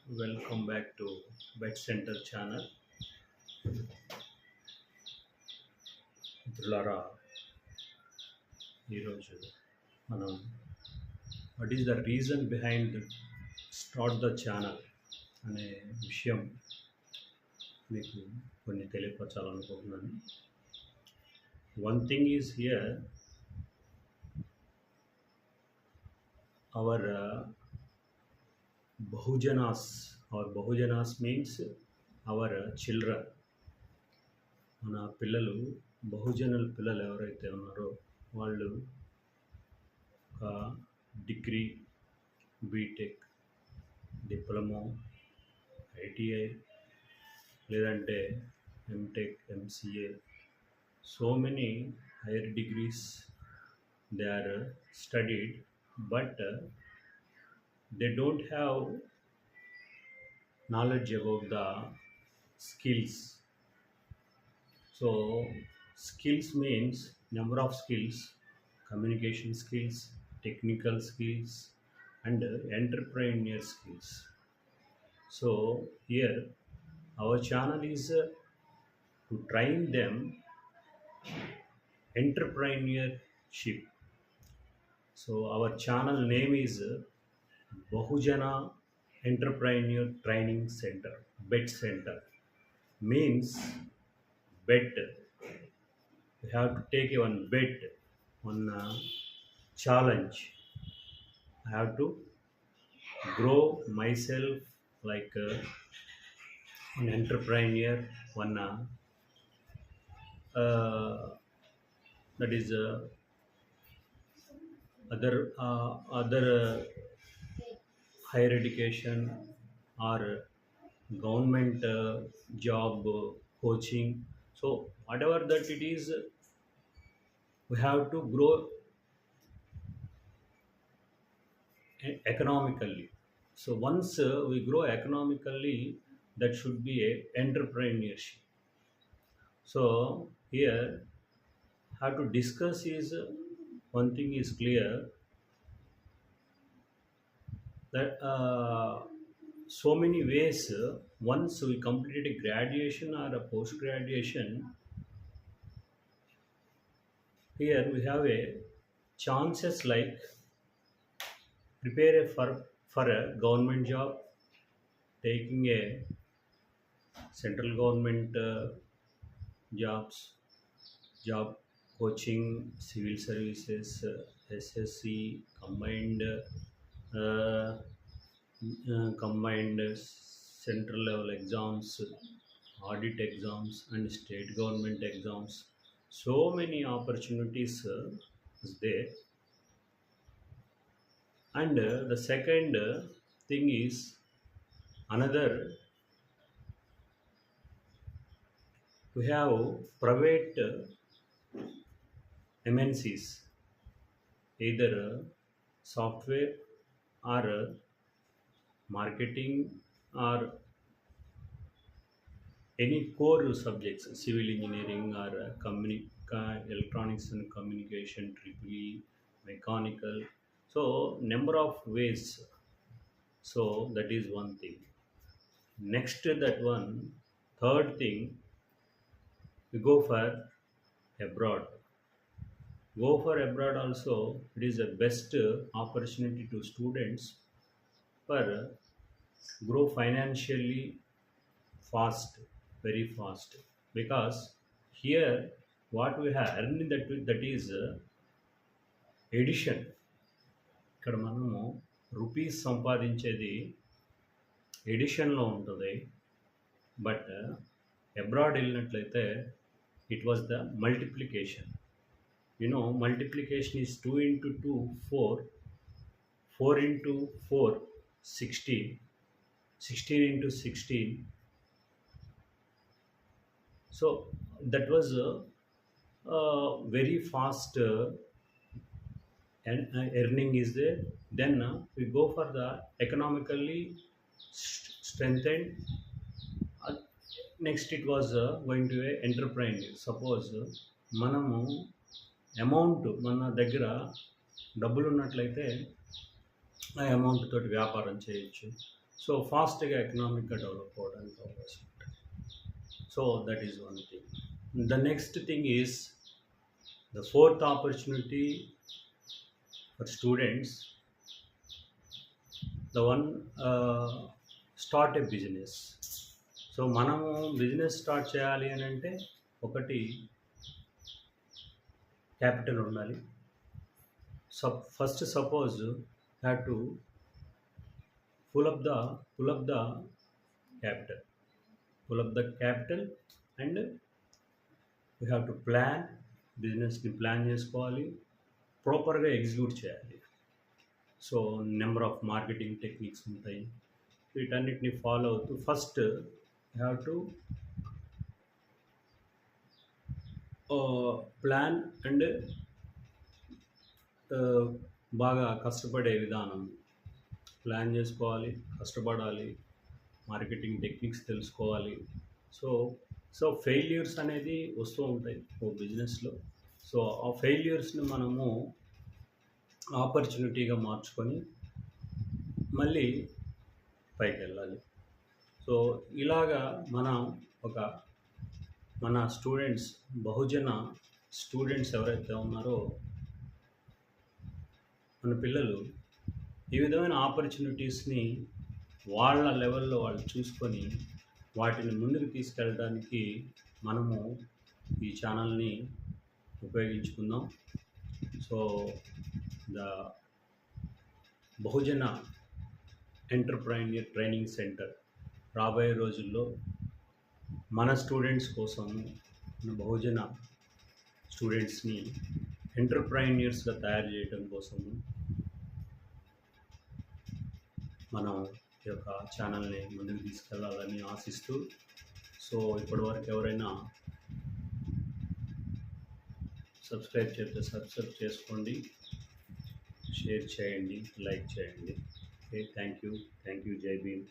Welcome back to Bet Center channel. మిత్రులారా, ఈరోజు మనం what is the reason behind start the channel అనే విషయం మీకు కొన్ని తెలియపరచాలనుకుంటున్నాను. One thing is here, our Bahujans means our children. మన పిల్లలు, బహుజనుల పిల్లలు ఎవరైతే ఉన్నారో వాళ్ళు ఒక డిగ్రీ, బీటెక్, డిప్లొమా, ఐటీఐ లేదంటే MTech, MCA, so many higher degrees they are studied, but they don't have knowledge about the skills. So skills means number of skills: communication skills, technical skills, and entrepreneur skills. So here our channel is to train them entrepreneurship. So our channel name is Bahujana Entrepreneur Training Center. Bet Center means bet. You have to take one bet, one challenge. I have to grow myself like an entrepreneur. One that is other higher education or government job, coaching. So whatever that it is, we have to grow economically. So once we grow economically, that should be a entrepreneurship. So here how to discuss is one thing is clear, that so many ways, once we completed a graduation or a post graduation, here we have a chances like prepare for a government job, taking a central government job, coaching, civil services, SSC, combined central level exams, audit exams, and state government exams. So many opportunities is there. And the second thing is another, we have private MNCs, either software or marketing or any core subjects, civil engineering or electronics and communication, EEE, mechanical. So number of ways. So that is one thing. Next, that one, third thing, we go for abroad. Go for abroad also, it is the best opportunity to students for grow financially fast, very fast, because here what we have earned, that is addition. ఇక్కడ మనము rupees సంపాదించేది ఎడిషన్లో ఉంటుంది. But abroad వెళ్ళినట్లయితే it was the multiplication. Multiplication is 2 into 2, 4, 4 into 4, 16, 16 into 16. So that was very fast earning is there. Then we go for the economically strengthened. Next it was going to a entrepreneur. Suppose మనము amount మన దగ్గర డబ్బులు ఉన్నట్లయితే ఆ amount తోటి వ్యాపారం చేయొచ్చు. So ఫాస్ట్గా ఎకనామిక్గా డెవలప్ అవ్వడానికి అవకాశం ఉంటుంది. So that is one thing. The next thing is the fourth opportunity for students, the one start A business. So మనము బిజినెస్ స్టార్ట్ చేయాలి అని అంటే ఒకటి క్యాపిటల్ ఉండాలి. First suppose have to pull up the pull up the capital pull up the capital and we have to plan, బిజినెస్ని plan చేసుకోవాలి, ప్రాపర్గా execute చేయాలి. So number of marketing techniques ఉంటాయి, వీటన్నిటిని ఫాలో అవుతూ first have to plan and బాగా కష్టపడే విధానం, ప్లాన్ చేసుకోవాలి, కష్టపడాలి, మార్కెటింగ్ టెక్నిక్స్ తెలుసుకోవాలి. సో సో ఫెయిల్యూర్స్ అనేది వస్తూ ఉంటాయి ఓ బిజినెస్లో. సో ఆ ఫెయిల్యూర్స్ని మనము ఆపర్చునిటీగా మార్చుకొని మళ్ళీ పైకి వెళ్ళాలి. సో ఇలాగా మనం మన స్టూడెంట్స్, బహుజన స్టూడెంట్స్ ఎవరైతే ఉన్నారో మన పిల్లలు ఈ విధమైన ఆపర్చునిటీస్ని వాళ్ళ లెవెల్లో వాళ్ళు చూసుకొని వాటిని ముందుకు తీసుకెళ్ళడానికి మనము ఈ ఛానల్ని ఉపయోగించుకుందాం. So the Bahujan entrepreneur training centre రాబోయే రోజుల్లో మన స్టూడెంట్స్ కోసం, మన బహుజన స్టూడెంట్స్ని ఎంటర్ప్రైన్యూర్స్గా తయారు చేయడం కోసము మనం ఈ యొక్క ఛానల్ని ముందుకు తీసుకెళ్ళాలని ఆశిస్తూ, సో ఇప్పటివరకు ఎవరైనా సబ్స్క్రైబ్ చేస్తే సబ్స్క్రైబ్ చేసుకోండి, షేర్ చేయండి, లైక్ చేయండి. Okay, thank you. జై భీమ్.